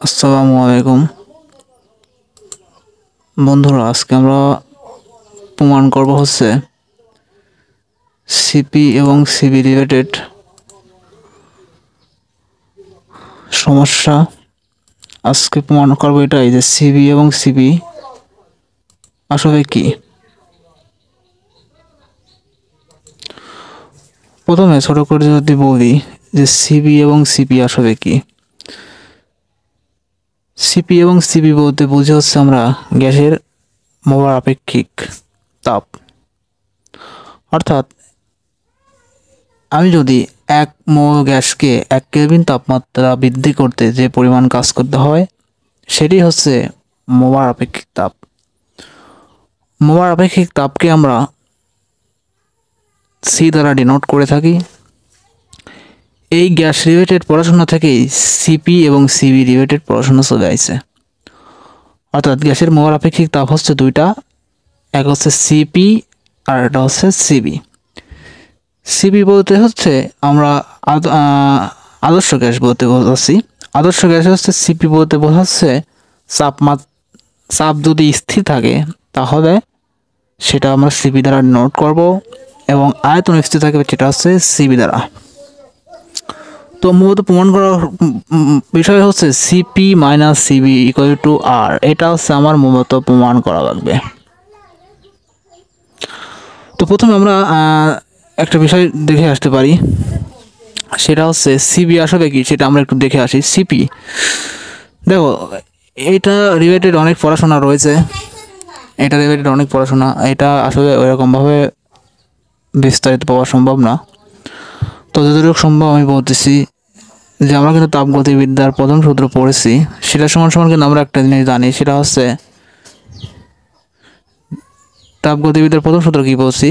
আসসালামু আলাইকুম বন্ধুরা, আজকে আমরা প্রমাণ করব সিপি এবং সিবি রিলেটেড সমস্যা। আজকে প্রমাণ করব এটাই যে সিবি এবং সিপি আসলে কি। প্রথমে ছোট করে যদি বলি যে সিবি এবং সিপি আসলে কি। সিপি এবং সিবি বলতে বুঝি আমরা গ্যাসের মোলার আপেক্ষিক তাপ। অর্থাৎ আমি যদি এক মোল গ্যাসকে 1 কেলভিন তাপমাত্রা বৃদ্ধি করতে যে পরিমাণ কাজ করতে হয় সেটি মোলার আপেক্ষিক তাপ। মোলার আপেক্ষিক তাপকে আমরা সি দ্বারা ডিনোট করে থাকি। এই গ্যাস রিলেটেড পড়াশোনা থেকেই সিপি এবং সিবি রিলেটেড পড়াশোনা চলে আসছে। অর্থাৎ গ্যাসের মোলার আপেক্ষিক তাপ দুইটা, এক সিপি আর এটা সিবি। সিবি বলতে আমরা আদর্শ গ্যাস বলতে বোঝাচ্ছি। আদর্শ গ্যাস সিপি বলতে বোঝাচ্ছে চাপ যদি স্থির থাকে তাহলে সেটা আমরা সিপি দ্বারা নোট করব, এবং আয়তন স্থির থাকবে সেটা সিবি দ্বারা। তো মূলত প্রমাণ করার বিষয় CP minus CB equal to R. এটা আমার মূলত প্রমাণ করা লাগবে। তো প্রথমে আমরা একটা বিষয় দেখে আসতে পারি, সেটা সিবি আসলে কি সেটা আমরা একটু দেখে আসি। সিপি দেখো, এটা রিলেটেড অনেক পড়াশোনা রয়েছে, এটা আসলে ওইরকমভাবে বিস্তারিত পাওয়া সম্ভব না। তো যতটুকু সম্ভব আমি বলতেছি যে আমরা কিন্তু তাপগতিবিদ্যার প্রথম সূত্র পড়েছি, সেটা সমান সমান কিন্তু আমরা একটা জিনিস জানি, সেটা তাপগতিবিদ্যার প্রথম সূত্র কি বলছি,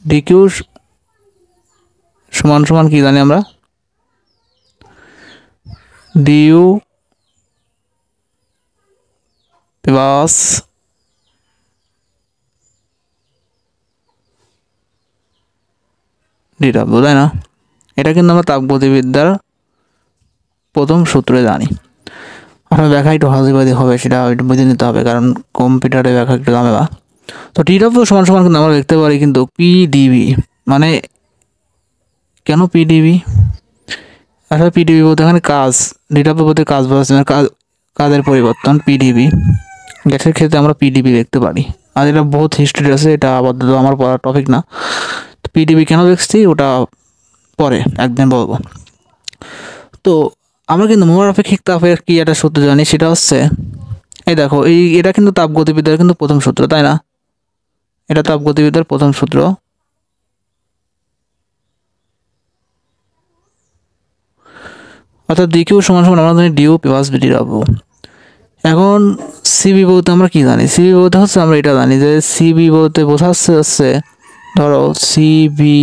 ডিকিউ সমান সমান কি জানি আমরা, ডিইউ প্লাস ডিডব্লিউ, তাই না? এটা কিন্তু আমরা তাপগতিবিদ্যার প্রথম সূত্রে জানি। আসলে ব্যাখ্যা একটু হাজিবাজি হবে, সেটা একটু বুঝে নিতে হবে, কারণ কম্পিউটারে ব্যাখ্যা একটু ঝামেলা। তো ডিডব্লিউ সমান সমান কিন্তু আমরা লিখতে পারি কিন্তু পিডিবি। মানে কেন পিডিবি? আসলে পিডিবি বলতে এখানে কাজ, ডিডব্লিউ বলতে কাজ বোঝাচ্ছে, কাজের পরিবর্তন। পিডিবি গ্যাসের ক্ষেত্রে আমরা পিডিবি লিখতে পারি, আর এটা বহুত হিস্ট্রি আছে, এটা আপাতত আমার পড়ার টপিক না। তো পিডিবি কেন লিখছি ওটা পরে একদিন বলবো। তো আমরা কিন্তু মোলার আপেক্ষিক তাপের কি একটা সূত্র জানি, সেটা এই দেখো, এটা কিন্তু তাপগতিবিদ্যার কিন্তু প্রথম সূত্র, তাই না? এটা তাপগতিবিদ্যার প্রথম সূত্র। অর্থাৎ ডিকিউ সমান সমান আমরা জানি ডিউ প্লাস ডিডব্লিউ। এখন সিবি বলতে আমরা কি জানি? সিবি বলতে আমরা এটা জানি যে সিবি বলতে বোঝাচ্ছে ধরো সিবি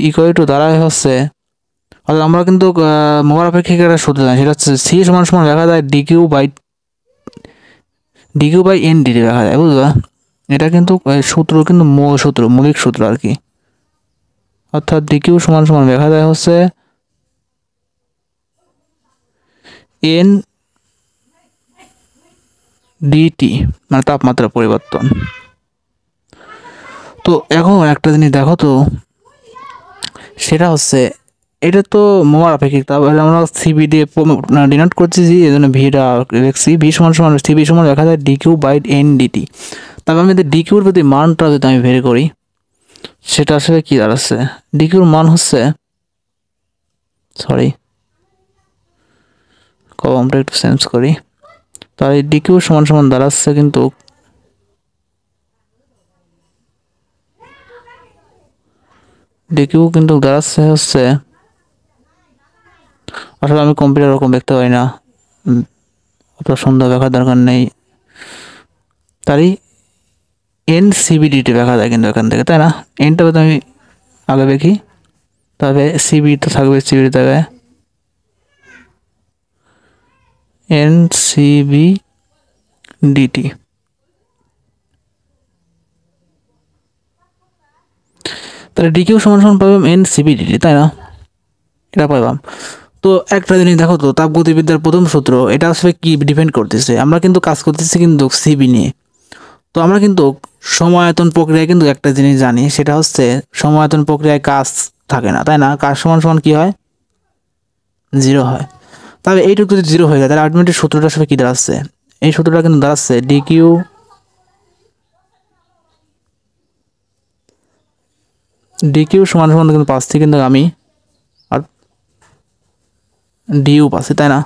ইকুয়াল টু দাঁড়ায় অর্থাৎ আমরা কিন্তু মোলার আপেক্ষিক একটা সূত্র জানি, সেটা সি সমান সমান লেখা যায় ডিকিউ বাই এন ডিটি লেখা যায়, বুঝলা? এটা কিন্তু সূত্র কিন্তু মৌলিক সূত্র আর কি। অর্থাৎ ডিকিউ সমান সমান লেখা যায় এন ডিটি, মানে তাপমাত্রা পরিবর্তন। তো এখন একটা জিনিস দেখো তো, সেটা এটা তো মোলার আপেক্ষিক তাপ, আমরা সিবি দিয়ে ডিনোট করছি, এই জন্য ভিটা লিখছি। ভি সমান সমান সিবি সমান লেখা যায় ডিকিউ বাই এন ডিটি। তারপর আমি ডিকিউর প্রতি মানটা যদি আমি বের করি, সেটা আসলে কি দাঁড়াচ্ছে? ডিকিউর মান সরি, কলমটা একটু চেঞ্জ করি। তাই ডিকিউ সমান সমান দাঁড়াচ্ছে কিন্তু ডিকিউ কিন্তু দাঁড়াচ্ছে আসলে আমি কম্পিউটার ওরকম দেখতে পাই না, অত সুন্দর দেখার দরকার নেই। তারই এনসিবিডিটি দেখা যায় কিন্তু এখান থেকে, তাই না? এনটা তো আমি আগে দেখি, তবে সিবি তো থাকবে, সিবির জায়গায় এনসিবিডিটি। তাহলে ডিকিউ সমান সমান পাবে এনসিবিডিটি, তাই না? এটা পাইলাম। তো একটা জিনিস দেখো তো, তাপগতিবিদ্যার প্রথম সূত্র এটা আসলে কি ডিপেন্ড করতেছে, আমরা কিন্তু কাজ করতেছি কিন্তু সিবি নিয়ে। তো আমরা কিন্তু সমায়তন প্রক্রিয়ায় কিন্তু একটা জিনিস জানি, সেটা হচ্ছে সমায়তন প্রক্রিয়ায় কাজ থাকে না, তাই না? কাজ সমান সমান কি হয়? 0 হয়। তবে এইটুকু যদি 0 হয়ে যায় তাহলে আলটিমেটলি সূত্রটা আসলে কি দাঁড়াচ্ছে? এই সূত্রটা কিন্তু দাঁড়াচ্ছে ডিকিউ সমান সমান কিন্তু পাচ্ছি কিন্তু আমি, আর ডিউ পাচ্ছি, তাই না?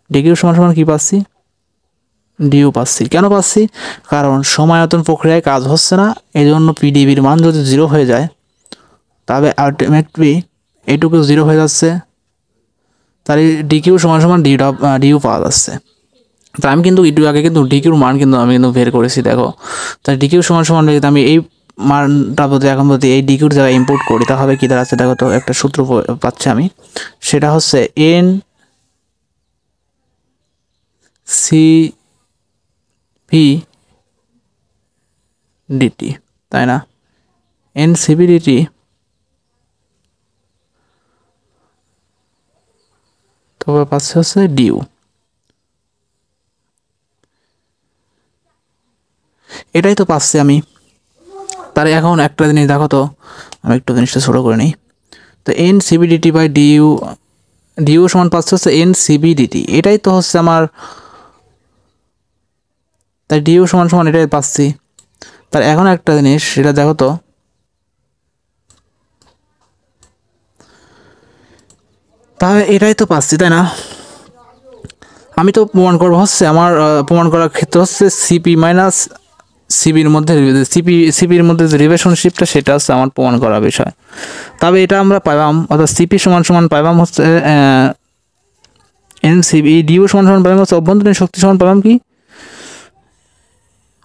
ডিকিউ সমান সমান কি পাচ্ছি? ডিউ পাচ্ছি। কেন পাচ্ছি? কারণ সমায়তন প্রক্রিয়ায় কাজ হচ্ছে না, এই জন্য পিডিবির মান যদি 0 হয়ে যায় তবে আলটিমেটলি এইটুকু 0 হয়ে যাচ্ছে, তাহলে ডিকিউ সমান সমান ডিউ পাওয়া যাচ্ছে। তো আমি কিন্তু একটু আগে কিন্তু ডিকিউর মান কিন্তু আমি কিন্তু বের করেছি, দেখো। তাহলে ডিকিউ সমান সমান আমি এই মানটা যদি এখন যদি এই ডিকিউর জায়গায় ইম্পোর্ট করি তাহলে কি দাঁড়াচ্ছে দেখো তো, একটা সূত্র পাচ্ছি আমি, সেটা হচ্ছে এন সি পি ডিটি, তাই না? এন সিপি ডিটি তবে পাচ্ছে হচ্ছে ডিউ। এটাই তো পাচ্ছি আমি। তাহলে এখন একটা জিনিস দেখো তো, আমি একটু জিনিসটা ছোটো করে নিই। তো N CVDT by DU, DU সমান পাচ্ছে হচ্ছে এন সিবিডিটি, এটাই তো হচ্ছে আমার, তাই ডিউ সমান সমান এটাই পাচ্ছি। তার এখন একটা জিনিস সেটা দেখো তো, তাহলে এটাই তো পাচ্ছি, তাই না? আমি তো প্রমাণ করবো হচ্ছে আমার প্রমাণ করার ক্ষেত্রে হচ্ছে সিপি মাইনাস সিবির মধ্যে সিপির মধ্যে যে রিলেশনশিপটা সেটা হচ্ছে আমার প্রমাণ করার বিষয়। তবে এটা আমরা পাইলাম, অর্থাৎ সিপি সমান সমান পাইলাম হচ্ছে এনসিবি, ডিউ সমান সমান পাইলাম হচ্ছে অভ্যন্তরীণ শক্তি সমান পাইলাম কি,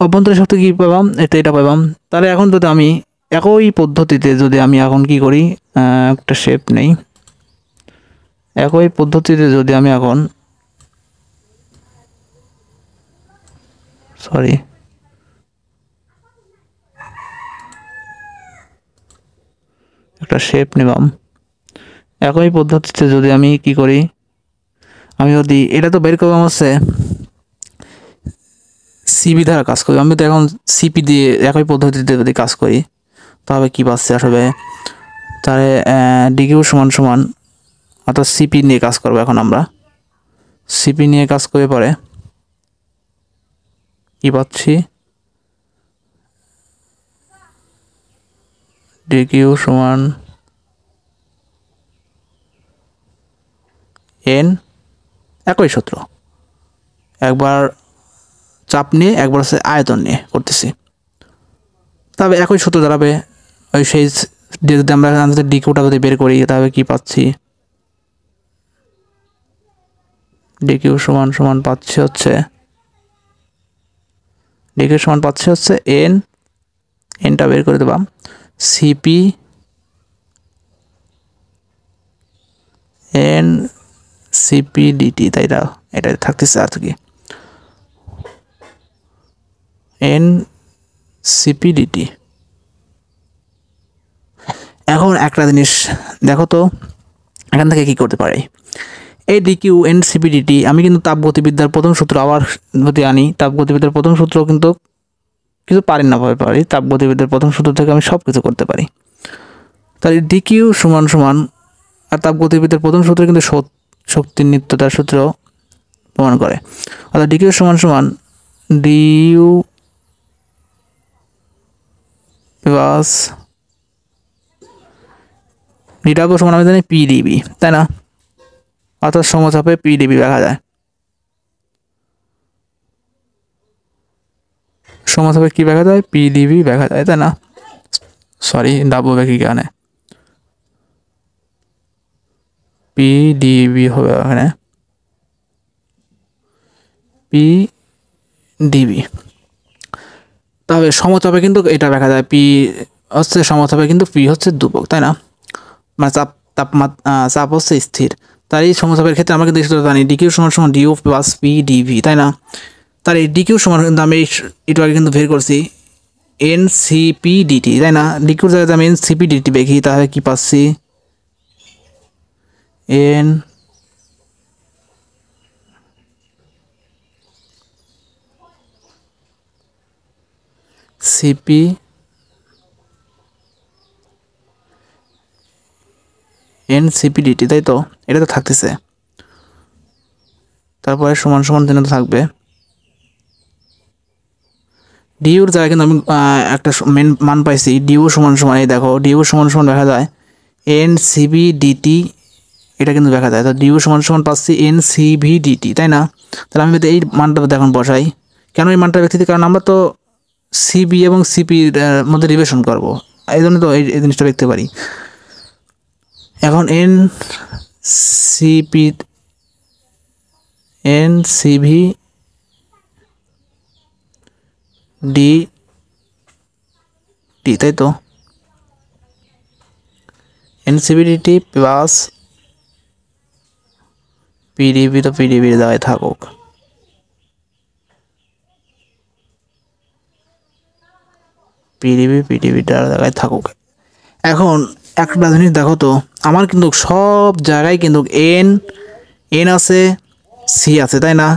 অভ্যন্তরীণ শক্তি কী পাইলাম, এটা পাইলাম। তাহলে এখন যদি আমি একই পদ্ধতিতে যদি আমি এখন কি করি, একটা শেপ নেই, একই পদ্ধতিতে যদি আমি এখন একটা শেপ নিলাম, একই পদ্ধতিতে যদি আমি কি করি, আমি যদি এটা তো বের করলাম হচ্ছে সিবি দ্বারা কাজ করি, আমি তো এখন সিপি দিয়ে একই পদ্ধতিতে যদি কাজ করি তাহলে কি পাচ্ছি আসলে, তাহলে ডিকিউ সমান সমান, অর্থাৎ সিপি নিয়ে কাজ করবো এখন আমরা, সিপি নিয়ে কাজ করে পরে কি পাচ্ছি, ডিকিউ সমান এন, একই সূত্র, একবার চাপ নিয়ে একবার হচ্ছে আয়তন নিয়ে করতেছি, তবে একই সূত্র দাঁড়াবে। ওই সেই যদি আমরা ডিকিউটা যদি বের করি তাহলে কি পাচ্ছি, ডিকিউ সমান সমান পাচ্ছি হচ্ছে, ডিকিউ সমান পাচ্ছি হচ্ছে এনটা বের করে দেবাম সিপি এন সিপি ডিটি, তাই না? এটা থাকতেছে আর কি এন সিপি ডিটি। এখন একটা জিনিস দেখো তো, এখান থেকে কি করতে পারি, এই ডিকিউ এন সিপি ডিটি আমি কিন্তু তাপগতিবিদ্যার প্রথম সূত্র আবার যদি আনি, তাপগতিবিদ্যার প্রথম সূত্র কিন্তু কিছু পারি না ভাবে পারি, তাপগতিবিদ্যার প্রথম সূত্র থেকে আমি সব কিছু করতে পারি। তাহলে ডিকিউ সমান সমান, আর তাপগতিবিদ্যার প্রথম সূত্র কিন্তু শক্তির নিত্যতার সূত্র প্রমাণ করে, অর্থাৎ ডিকিউ সমান সমান ডিইউ প্লাস ডিডাব্লিউ সমান আমি জানি পিডিবি, তাই না? অর্থাৎ সমচাপে পিডিবি দেখা যায়, সমচাপে কি দেখা যায়, পিডিবি দেখা যায়, তাই না? সরি ডাব্বু ব্যাকি কারণে পিডিবি হবে এখানে, পিডিবি। তবে সমচাপে কিন্তু এটা দেখা যায়, পি হচ্ছে সমচাপে কিন্তু পি হচ্ছে ধ্রুবক, তাই না? মানে চাপ হচ্ছে স্থির। তার এই সমচাপের ক্ষেত্রে আমরা কিন্তু জানি ডিকিউ সমান সমান ডিউ প্লাস পি ডিভি, তাই না? তার এই ডিকিউ সমান কিন্তু আমি একটু আগে কিন্তু বের করছি এন সিপি ডিটি, তাই না? ডিকিউর জায়গায় আমি এন সিপি ডিটি দেখি তাহলে কি পাচ্ছি, এন সিপি এনসিপিডিটি, তাই তো? এটা তো থাকতেছে। তারপরে সমান সমান চিহ্ন তো থাকবে। ডিউর জায়গায় কিন্তু আমি একটা মেন মান পাইছি, ডিউ সমান সমান, এই দেখো ডিউ সমান সমান দেখা যায় এনসিবিডিটি, এটা কিন্তু দেখা যায়। তো ডিউ সমান সমান পাচ্ছি এনসিভিডিটি, তাই না? তাহলে আমি এই মানটা এখন বসাই। কেন এই মানটা ব্যক্তি? কারণ আমরা তো সিবি এবং সিপির মধ্যে রিলেশন করবো, এই জন্য তো এই জিনিসটা দেখতে পারি। এখন এনসিভি ডি, তাই তো? এনসিভিডিটি প্লাস পিডিবি, তো পিডিবির জায়গায় থাকুক। পিডিবিটার জায়গায় থাকুক। এখন একটা জিনিস দেখো তো, আমার কিন্তু সব জায়গায় কিন্তু এন আছে, সি আছে, তাই না?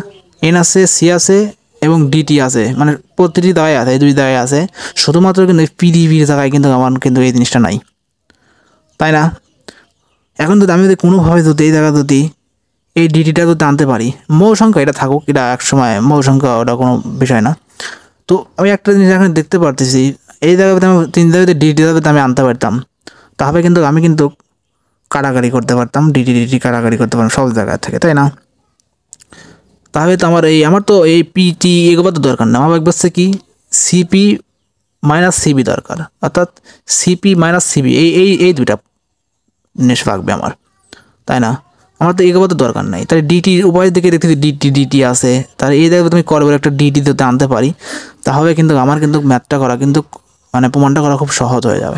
এন আছে, সি আছে এবং ডিটি আছে, মানে প্রতিটি জায়গায় আছে, এই দুই জায়গায় আছে। শুধুমাত্র কিন্তু পিডিবির জায়গায় কিন্তু আমার কিন্তু এই জিনিসটা নাই, তাই না? এখন যদি আমি যদি কোনোভাবে যদি এই জায়গা যদি এই ডিটিটা যদি আনতে পারি, মৌল সংখ্যা এটা থাকুক, এটা এক সময় মৌল সংখ্যা, ওটা কোনো বিষয় না। তো আমি একটা জিনিস এখন দেখতে পারতেছি, এই জায়গাতে আমি তিন জায়গাতে ডিটি জায়গাতে আমি আনতে পারতাম, তাহলে কিন্তু আমি কিন্তু কাটাকাটি করতে পারতাম, ডিটি কাটাকাটি করতে পারতাম সব জায়গা থেকে, তাই না? তাহলে তো আমার তো এই পিটি এগুলো তো দরকার না, আমার একবার কি সিপি মাইনাস সিবি দরকার, অর্থাৎ সিপি মাইনাস সিবি, এই দুইটা জিনিস রাখবে আমার, তাই না? আমার তো এগুলো তো দরকার নাই। তাহলে ডিটির উপায় দিকে দেখতে ডিটি আছে, তাহলে এই জায়গায় তুমি করবে একটা ডিটি যদি আনতে পারি, তাহলে কিন্তু আমার কিন্তু ম্যাথটা করা কিন্তু মানে প্রমাণটা করা খুব সহজ হয়ে যাবে।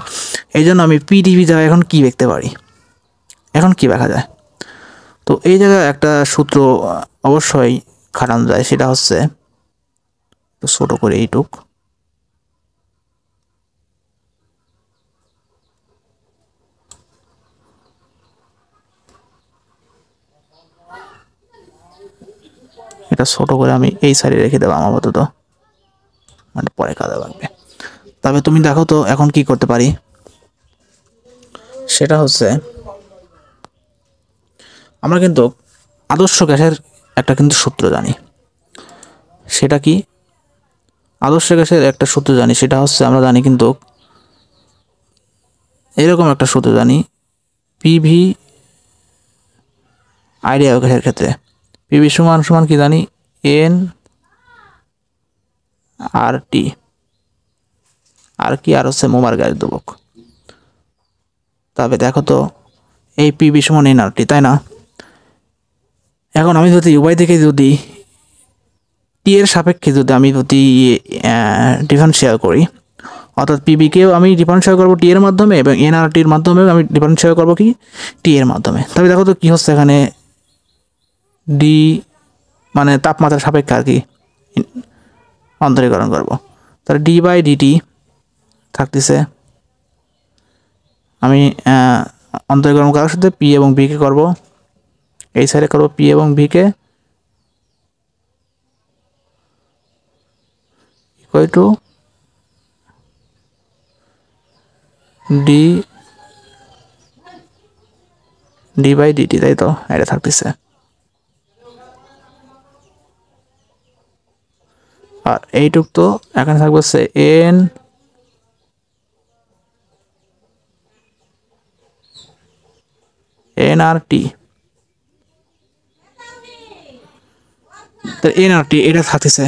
এই জন্য আমি পিডিবি জায়গায় এখন কি দেখতে পারি, এখন কি দেখা যায়? তো এই জায়গায় একটা সূত্র অবশ্যই খাটানো যায়, সেটা হচ্ছে ছোট করে এইটুক, এটা ছোট করে আমি এই সাইডে রেখে দেবো আপাতত, মানে পরে কাজে লাগবে। তবে তুমি দেখো তো এখন কি করতে পারি, সেটা হচ্ছে আমরা কিন্তু আদর্শ গ্যাসের একটা কিন্তু সূত্র জানি। সেটা কি? আদর্শ গ্যাসের একটা সূত্র জানি, সেটা হচ্ছে আমরা জানি কিন্তু এরকম একটা সূত্র জানি, পিভি আইডিয়াল গ্যাসের ক্ষেত্রে পিভি সমান সমান কি জানি, এন আর টি, আর কি আর হচ্ছে মোমার গ্যাস ধ্রুবক। তবে দেখো তো এই পিভি সমান এন আর টি, তাই না? এখন আমি যদি উভয় থেকে যদি টি এর সাপেক্ষে যদি আমি যদি ডিফারেন্সিয়াল করি, অর্থাৎ পিবিকেও আমি ডিফারেন্সিয়াল করবো টি এর মাধ্যমে এবং এনআরটির মাধ্যমেও আমি ডিফারেন্সিয়াল করবো কি টি এর মাধ্যমে। তবে দেখো তো কী হচ্ছে এখানে, ডি মানে তাপমাত্রার সাপেক্ষে আর কি অন্তরীকরণ করবো, তাহলে ডি বাই ডিটি থাকতেছে। আমি অন্তরীকরণ করার সাথে পি এবং বিকে করবো, এই সাইডে করবো পি এবং BK equal to D by DT, তাই তো? এটা থাকতেছে। আর এইটুক তো এখানে থাকবে হচ্ছে এনআরটি, এনআরটি এটা থাকতেছে।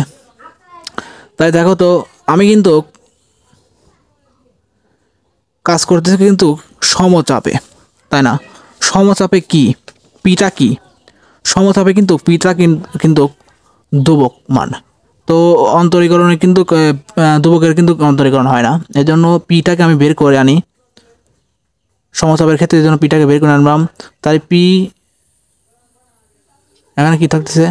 তাই দেখো তো আমি কিন্তু কাজ করতেছি কিন্তু সমচাপে, তাই না? সমচাপে কি পিটা কি সমচাপে কিন্তু পিটা কিন্তু ধ্রুবক মান, তো অন্তরীকরণে কিন্তু ধ্রুবকের কিন্তু অন্তরীকরণ হয় না, এজন্য পিটাকে আমি বের করে আনি সমচাপের ক্ষেত্রে, এই জন্য পিটাকে বের করে আনলাম। তাই পি এখানে কি থাকতেছে,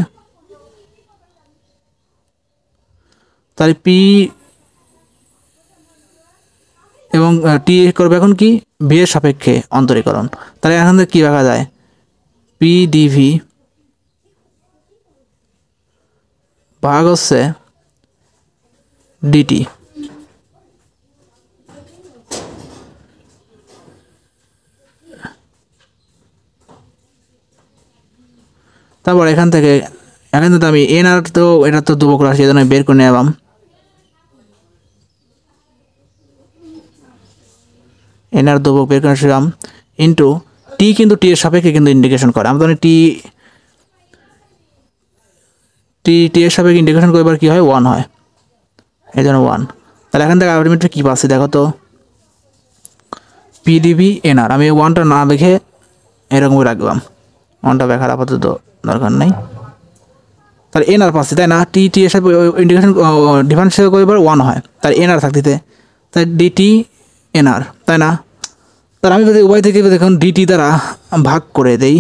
তাই পি এবং টি করবে এখন কি বি এর সাপেক্ষে অন্তরীকরণ। তাহলে এখান থেকে কী দেখা যায়, পিডিভি ভাগ হচ্ছে ডিটি। তারপর এখান থেকে আমি এনআর তো এটা তো ধ্রুবক রাশি, এই জন্য বের করে নিলাম। এনআর ধ্রুবক বের করে নিলাম ইন্টু টি, কিন্তু টি এর সাপেক্ষে কিন্তু ইন্টিগ্রেশন করে। আমরা জানি টি এর সাপেক্ষে ইন্টিগ্রেশন করবার কি হয়, 1 হয়, এই জন্য 1। তাহলে এখান থেকে আলটিমেটলি কী পাচ্ছি দেখো তো, পিডিবি এনআর। আমি 1টা না লিখে এরকমই রাখলাম, 1টা লেখার আপাতত দরকার নেই। তাহলে এনআর পাচ্ছি, তাই না? টি এর সাথে ইন্টিগ্রেশন ডিফারেন্সিয়েট করবার 1 হয়, তার এনআর থাকতে, তাই ডিটি এনআর, তাই না? তার আমি যদি উভয় থেকে দেখুন ডিটি দ্বারা ভাগ করে দেই,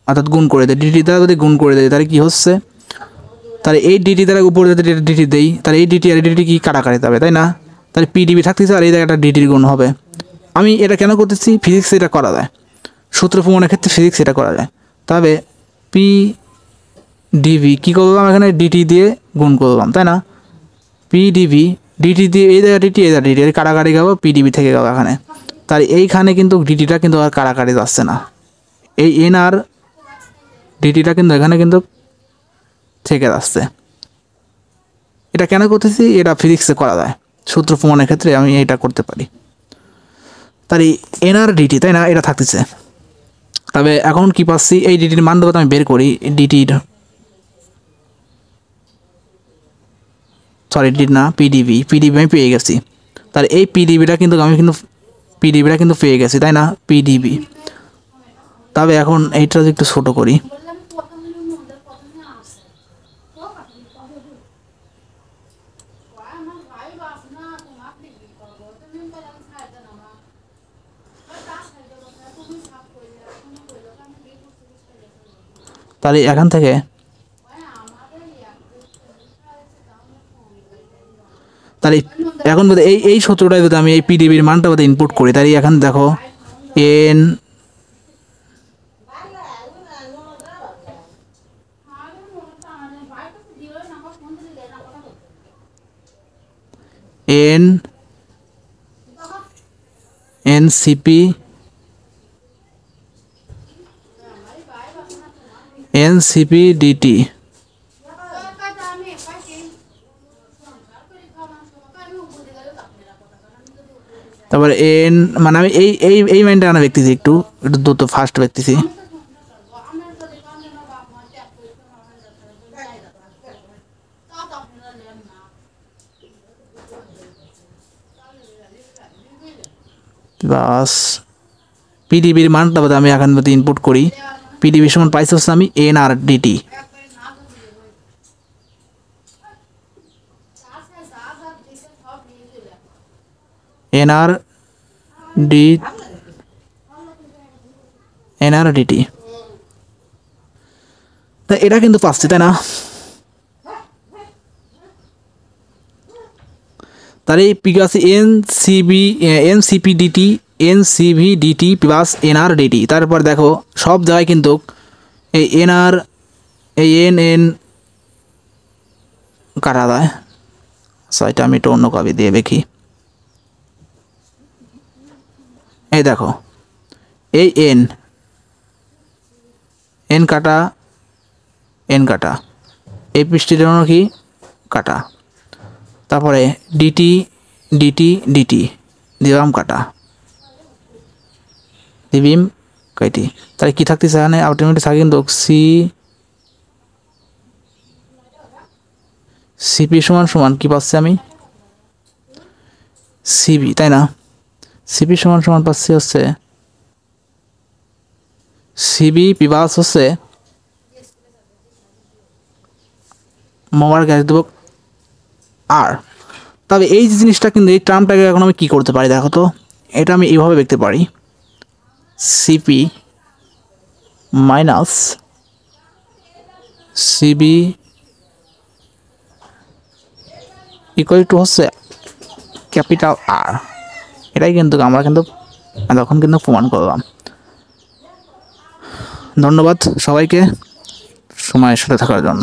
অর্থাৎ গুণ করে দেয়, ডিটি দ্বারা যদি গুণ করে দেয় তাহলে কী হচ্ছে, তাহলে এই ডিটি দ্বারা উপরে যদি ডিটি দেই তাহলে এই ডিটি আর ডিটি কি কাটাকাটি যাবে, তাই না? তাহলে পিডিবি থাকতেছে আর এই জায়গাটা ডিটির গুণ হবে। আমি এটা কেন করতেছি, ফিজিক্সে এটা করা যায়, সূত্র প্রমাণের ক্ষেত্রে ফিজিক্স এটা করা যায়। তবে পিডিবি কী করলাম, এখানে ডিটি দিয়ে গুণ করলাম, তাই না? পিডিবি ডিটি দিয়ে এই জায়গা ডিটি, এই জায়গা ডিটি, কাটাকাটি যাবো, পিডিবি থেকে যাবো এখানে। তার এইখানে কিন্তু ডিটিটা কিন্তু আর কাটাকাটি যাচ্ছে না, এই এন আর ডিটিটা কিন্তু এখানে কিন্তু থেকে যাচ্ছে। এটা কেন করতেছি, এটা ফিজিক্সে করা যায়, সূত্র প্রমাণের ক্ষেত্রে আমি এটা করতে পারি। তার এই এন আর ডিটি, তাই না, এটা থাকতেছে। তবে এখন কি পাচ্ছি, এই ডিটির মান দেবো আমি বের করি, ডিটির ডিটি না পিডিবি আমি পেয়ে গেছি। তার এই পিডিবিটা কিন্তু পেয়ে গেছি, তাই না, পিডিবি। তবে এখন এইটা একটু ছোট করি, তাহলে এখান থেকে তাহলে এখন বোধ এই সূত্রটাই যদি আমি এই পিডিবির মানটা বোধ ইনপুট করি, তাহলে এখন দেখো এনসিপি ডিটি, তারপরে এন মানে আমি এই মাইন্ডটা আনা ব্যক্তিছি, একটু দ্রুত ফাস্ট ব্যক্তিছি। প্লাস পিডিবির মানটা বোধ আমি এখন বোধ ইনপুট করি, পিডিবির সমান পাইছি হচ্ছে আমি N R DT. NR DT, তা এটা কিন্তু পাচ্ছি, তাই না? তাহলে পিকাসি NCP DT plus NR DT. তারপর দেখো সব জায়গায় কিন্তু এই এনআর এই এন কাটা যায়, এটা আমি একটু অন্য কপি দিয়ে দেখি। এই দেখো এই এন কাটা এই পৃষ্ঠটির জন্য কি কাটা, তারপরে ডিটি দিলাম কাটা, দিবিম কাটি। তাহলে কী থাকতেছে এখানে, আলটিমেটলি থাকে কিন্তু সিপি সমান কী পাচ্ছি আমি, সিবি, তাই না? সিপি সমান পাচ্ছি হচ্ছে সিবি প্লাস হচ্ছে মোবাইল গ্যাস দেবো আর। তবে এই জিনিসটা কিন্তু এই টার্মটাকে এখন আমি কী করতে পারি দেখো তো, এটা আমি এইভাবে দেখতে পারি, CP minus CB equal to হচ্ছে ক্যাপিটাল আর। এটাই কিন্তু আমরা কিন্তু তখন কিন্তু প্রমাণ করলাম। ধন্যবাদ সবাইকে সময়ের সাথে থাকার জন্য।